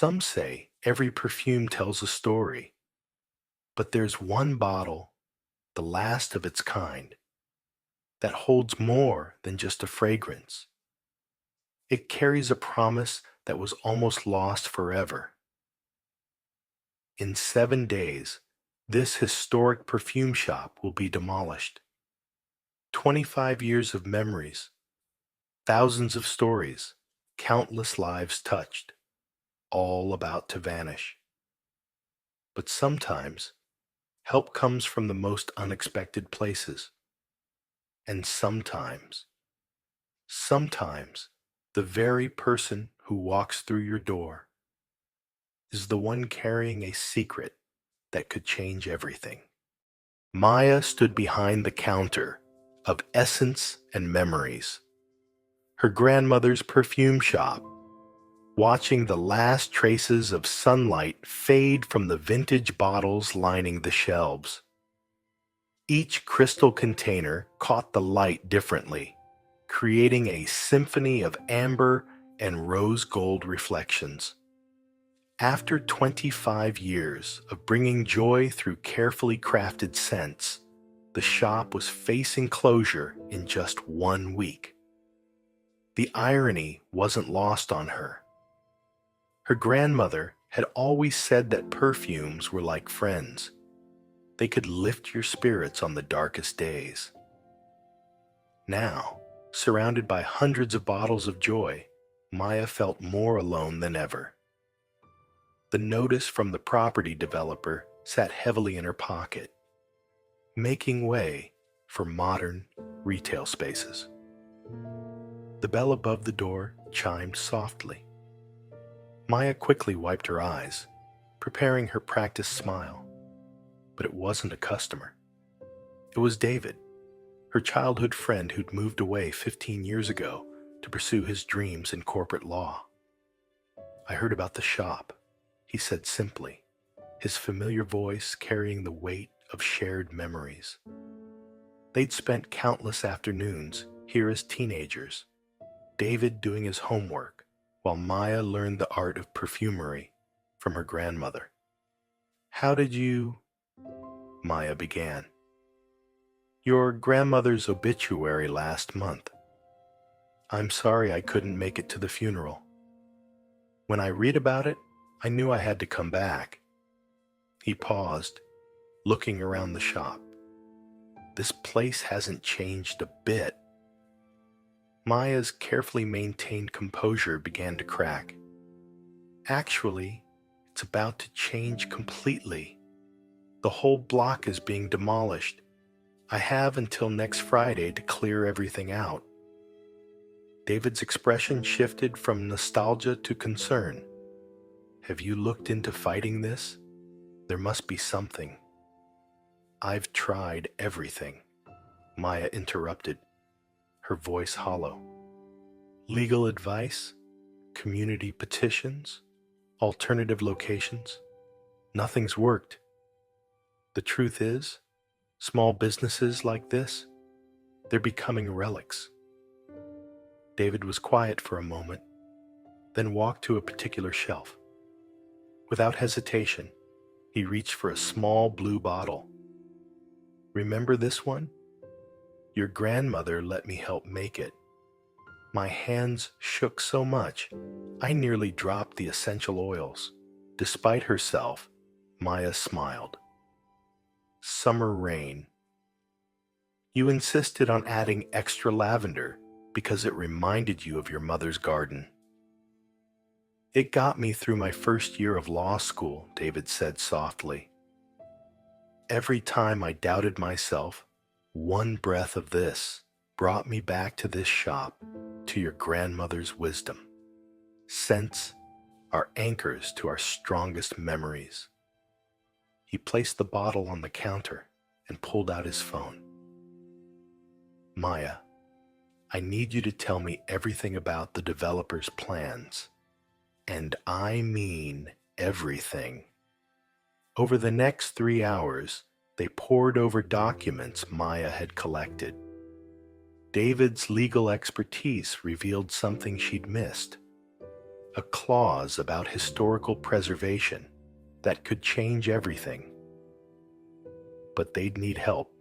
Some say every perfume tells a story, but there's one bottle, the last of its kind, that holds more than just a fragrance. It carries a promise that was almost lost forever. In 7 days, this historic perfume shop will be demolished. 25 years of memories, thousands of stories, countless lives touched, all about to vanish. But sometimes, help comes from the most unexpected places. And sometimes, the very person who walks through your door is the one carrying a secret that could change everything. Maya stood behind the counter of essence and memories, her grandmother's perfume shop, watching the last traces of sunlight fade from the vintage bottles lining the shelves. Each crystal container caught the light differently, creating a symphony of amber and rose gold reflections. After 25 years of bringing joy through carefully crafted scents, the shop was facing closure in just 1 week. The irony wasn't lost on her. Her grandmother had always said that perfumes were like friends. They could lift your spirits on the darkest days. Now, surrounded by hundreds of bottles of joy, Maya felt more alone than ever. The notice from the property developer sat heavily in her pocket, making way for modern retail spaces. The bell above the door chimed softly. Maya quickly wiped her eyes, preparing her practiced smile. But it wasn't a customer. It was David, her childhood friend who'd moved away 15 years ago to pursue his dreams in corporate law. "I heard about the shop," he said simply, his familiar voice carrying the weight of shared memories. They'd spent countless afternoons here as teenagers, David doing his homework while Maya learned the art of perfumery from her grandmother. "How did you—" Maya began. "Your grandmother's obituary last month. I'm sorry I couldn't make it to the funeral. When I read about it, I knew I had to come back." He paused, looking around the shop. "This place hasn't changed a bit." Maya's carefully maintained composure began to crack. "Actually, it's about to change completely. The whole block is being demolished. I have until next Friday to clear everything out." David's expression shifted from nostalgia to concern. "Have you looked into fighting this? There must be something." "I've tried everything," Maya interrupted, her voice hollow. "Legal advice, community petitions, alternative locations. Nothing's worked. The truth is, small businesses like this, they're becoming relics." David was quiet for a moment, then walked to a particular shelf. Without hesitation, he reached for a small blue bottle. "Remember this one? Your grandmother let me help make it. My hands shook so much, I nearly dropped the essential oils." Despite herself, Maya smiled. "Summer rain. You insisted on adding extra lavender because it reminded you of your mother's garden." "It got me through my first year of law school," David said softly. "Every time I doubted myself, one breath of this brought me back to this shop, to your grandmother's wisdom. Scents are anchors to our strongest memories." He placed the bottle on the counter and pulled out his phone. "Maya, I need you to tell me everything about the developer's plans. And I mean everything." Over the next 3 hours, they pored over documents Maya had collected. David's legal expertise revealed something she'd missed. a clause about historical preservation that could change everything. But they'd need help.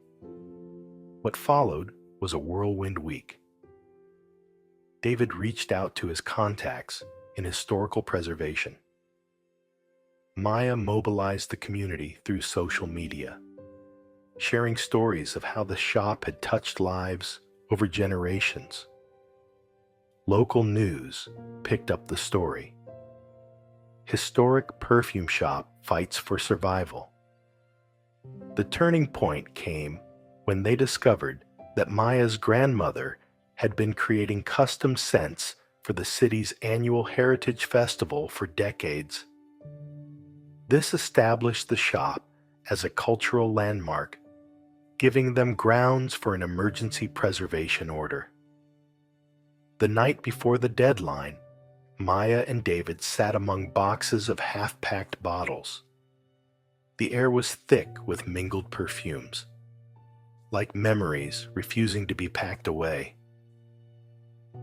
What followed was a whirlwind week. David reached out to his contacts in historical preservation. Maya mobilized the community through social media, sharing stories of how the shop had touched lives over generations. Local news picked up the story. Historic perfume shop fights for survival. The turning point came when they discovered that Maya's grandmother had been creating custom scents for the city's annual Heritage Festival for decades. This established the shop as a cultural landmark, giving them grounds for an emergency preservation order. The night before the deadline, Maya and David sat among boxes of half-packed bottles. The air was thick with mingled perfumes, like memories refusing to be packed away.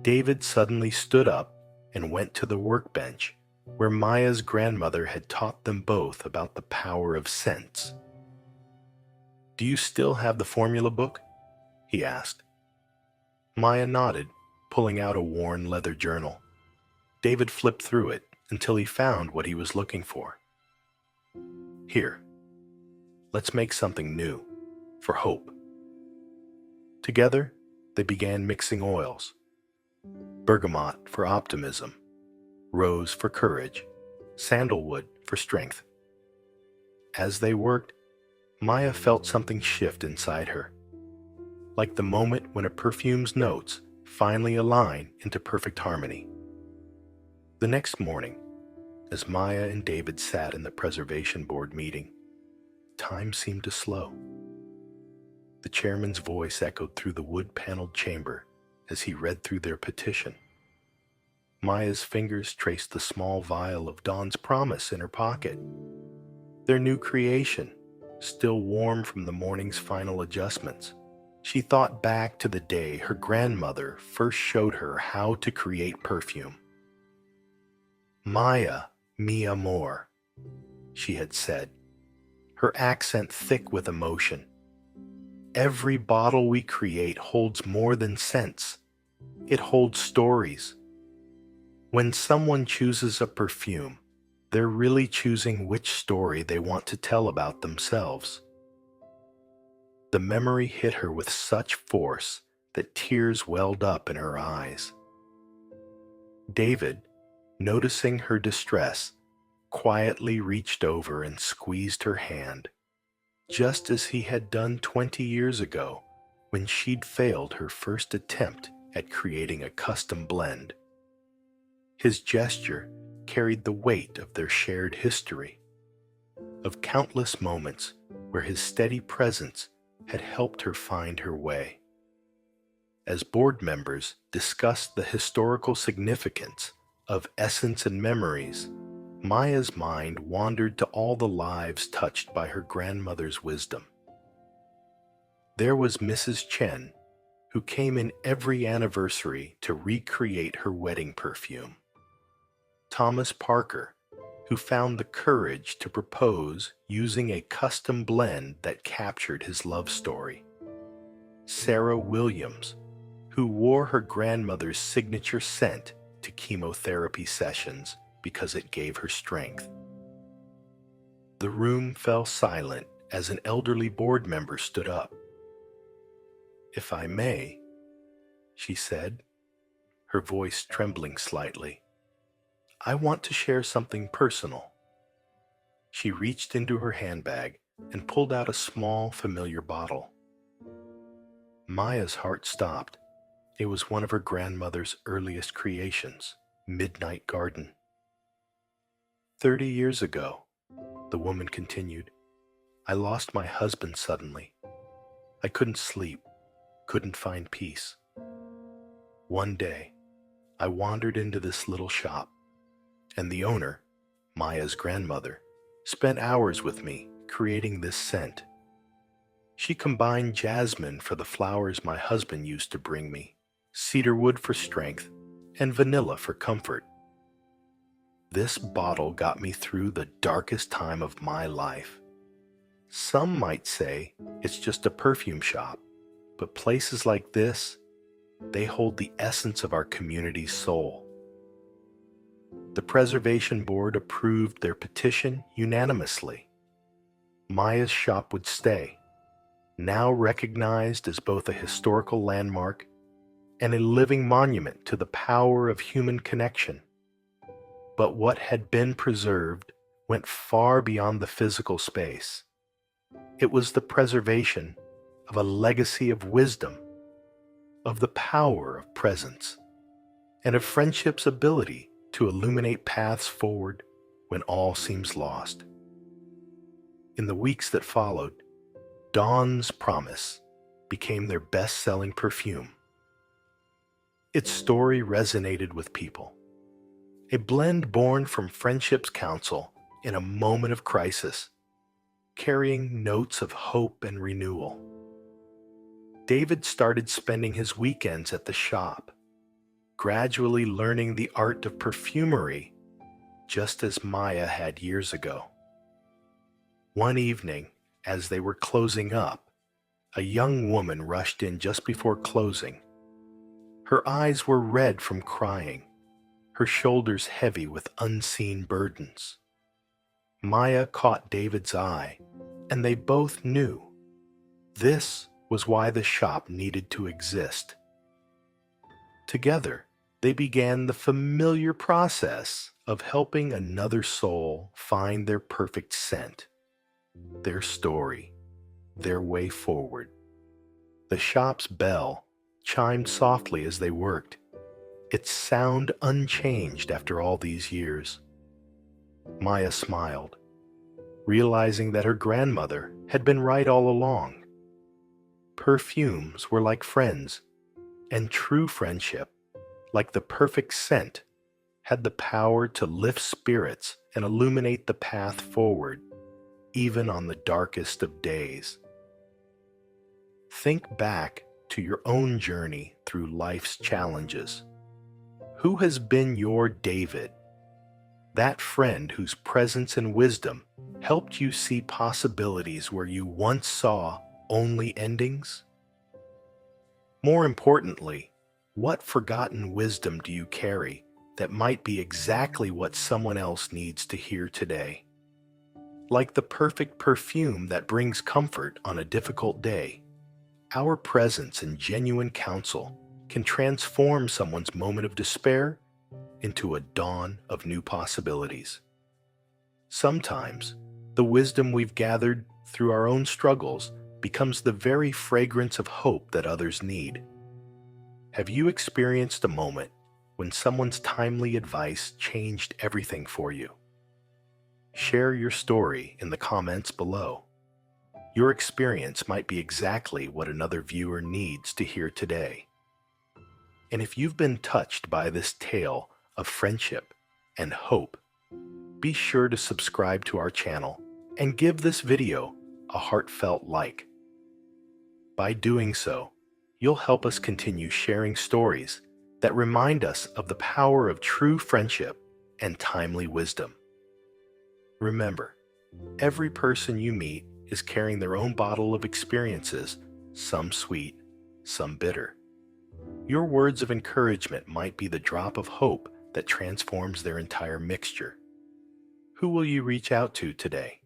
David suddenly stood up and went to the workbench where Maya's grandmother had taught them both about the power of scents. "Do you still have the formula book?" he asked. Maya nodded, pulling out a worn leather journal. David flipped through it until he found what he was looking for. "Here, let's make something new, for hope." Together, they began mixing oils. Bergamot for optimism, rose for courage, sandalwood for strength. As they worked, Maya felt something shift inside her, like the moment when a perfume's notes finally align into perfect harmony. The next morning, as Maya and David sat in the preservation board meeting, time seemed to slow. The chairman's voice echoed through the wood-paneled chamber as he read through their petition. Maya's fingers traced the small vial of Dawn's promise in her pocket. Their new creation, still warm from the morning's final adjustments. She thought back to the day her grandmother first showed her how to create perfume. "Maya, mi amor," she had said, her accent thick with emotion. "Every bottle we create holds more than scents. It holds stories. When someone chooses a perfume, they're really choosing which story they want to tell about themselves." The memory hit her with such force that tears welled up in her eyes. David, noticing her distress, quietly reached over and squeezed her hand, just as he had done 20 years ago when she'd failed her first attempt at creating a custom blend. His gesture carried the weight of their shared history, of countless moments where his steady presence had helped her find her way. As board members discussed the historical significance of essence and memories, Maya's mind wandered to all the lives touched by her grandmother's wisdom. There was Mrs. Chen, who came in every anniversary to recreate her wedding perfume. Thomas Parker, who found the courage to propose using a custom blend that captured his love story. Sarah Williams, who wore her grandmother's signature scent to chemotherapy sessions because it gave her strength. The room fell silent as an elderly board member stood up. "If I may," she said, her voice trembling slightly, "I want to share something personal." She reached into her handbag and pulled out a small, familiar bottle. Maya's heart stopped. It was one of her grandmother's earliest creations, Midnight Garden. 30 years ago, the woman continued, I lost my husband suddenly. I couldn't sleep, couldn't find peace. One day, I wandered into this little shop, and the owner, Maya's grandmother, spent hours with me creating this scent. She combined jasmine for the flowers my husband used to bring me, cedarwood for strength, and vanilla for comfort. this bottle got me through the darkest time of my life. Some might say it's just a perfume shop, but places like this, they hold the essence of our community's soul. The Preservation Board approved their petition unanimously. Maya's shop would stay, now recognized as both a historical landmark and a living monument to the power of human connection. But what had been preserved went far beyond the physical space. It was the preservation of a legacy of wisdom, of the power of presence, and of friendship's ability to illuminate paths forward when all seems lost. In the weeks that followed, Dawn's Promise became their best-selling perfume. Its story resonated with people, a blend born from friendship's counsel in a moment of crisis, carrying notes of hope and renewal. David started spending his weekends at the shop, gradually learning the art of perfumery, just as Maya had years ago. One evening, as they were closing up, a young woman rushed in just before closing. Her eyes were red from crying, her shoulders heavy with unseen burdens. Maya caught David's eye, and they both knew this was why the shop needed to exist. Together, they began the familiar process of helping another soul find their perfect scent, their story, their way forward. The shop's bell chimed softly as they worked, its sound unchanged after all these years. Maya smiled, realizing that her grandmother had been right all along. Perfumes were like friends, and true friendship, like the perfect scent, had the power to lift spirits and illuminate the path forward, even on the darkest of days. Think back to your own journey through life's challenges. Who has been your David? That friend whose presence and wisdom helped you see possibilities where you once saw only endings? More importantly, what forgotten wisdom do you carry that might be exactly what someone else needs to hear today? Like the perfect perfume that brings comfort on a difficult day, our presence and genuine counsel can transform someone's moment of despair into a dawn of new possibilities. Sometimes, the wisdom we've gathered through our own struggles becomes the very fragrance of hope that others need. Have you experienced a moment when someone's timely advice changed everything for you? Share your story in the comments below. Your experience might be exactly what another viewer needs to hear today. And if you've been touched by this tale of friendship and hope, be sure to subscribe to our channel and give this video a heartfelt like. By doing so, you'll help us continue sharing stories that remind us of the power of true friendship and timely wisdom. Remember, every person you meet is carrying their own bottle of experiences, some sweet, some bitter. Your words of encouragement might be the drop of hope that transforms their entire mixture. Who will you reach out to today?